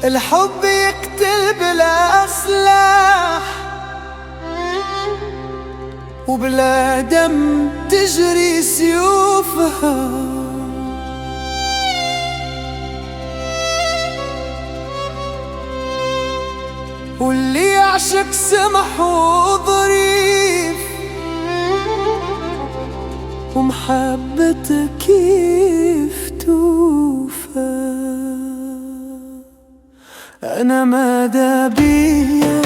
الحب يقتل بلا سلاح، وبلا دم تجري سيوفها. واللي يعشق سمح وظريف، ومحبته كيف توفى. أنا ماذا بيا،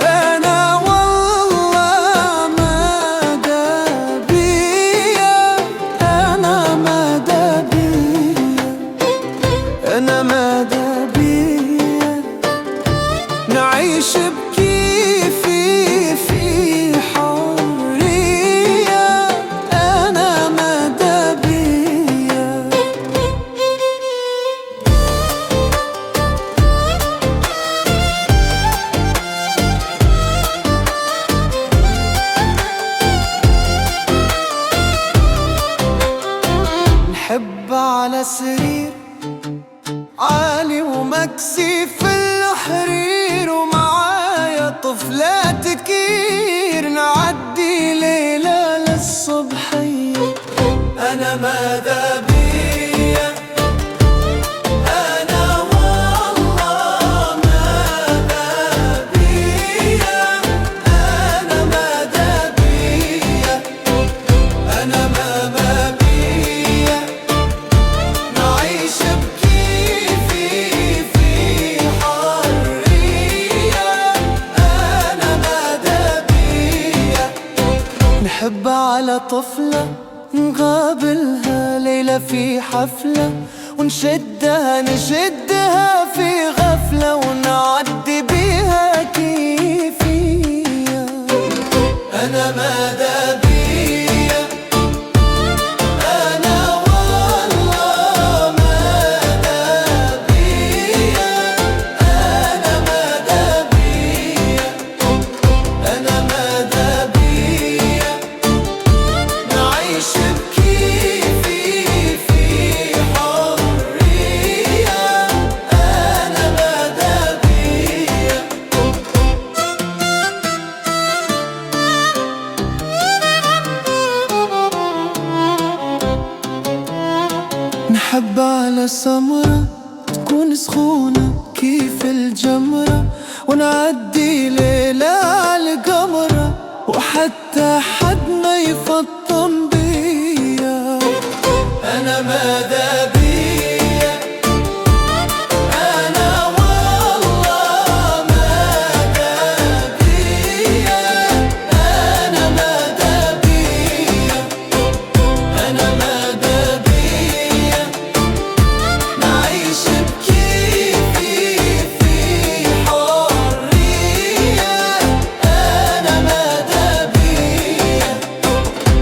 أنا والله ماذا بيا، أنا ماذا بيا، أنا ماذا بيا. نعيش بكيفي في حرية، أنا ماذا بيا. نحب على سرير عالي ومكسي في الحرير، ومعايا طفلة تكير، نعدي ليلة للصبحية. أنا ماذا بيا، أنا والله ماذا بيا، أنا ماذا بيا، أنا ماذا بيا. نعيش بكيفي في حرية، أنا ماذا بيا. نحب على طفلة نقابلها ليلة في حفلة، ونشدها نشدها في غفلة، ونعدي بيها كيفية. أنا ماذا بيا، أنا والله ماذا بيا، أنا ماذا بيا، أنا ماذا بيا. نعيش بكيفي في حرية، أنا ماذا بيا. نحب على سمرة تكون سخونة كيف الجمرة، ونعدي ليلة على القمرة، وحتى حد ما يفطن بيا. أنا ماذا بيا، أنا والله ماذا بيا، أنا ماذا بيا، أنا ماذا بيا. نعيش بكيفي في حرية، أنا ماذا بيا.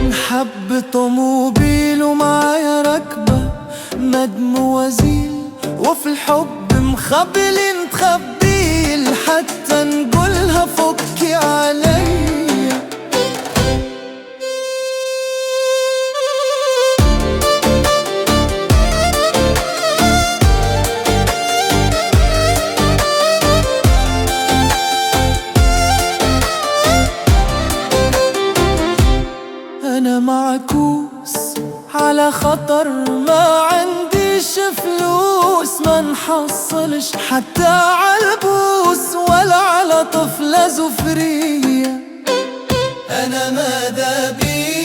نحب طوموبيل ومعايا ركبة مدموزيل، وفي الحب مخبلين تخبيل، حتى نقولها فكي عليا. أنا معكوس على خطر، ما عنديش فلوس، ما نحصلش حتى عالبوس، ولا على طفلة زفرية. أنا ماذا بي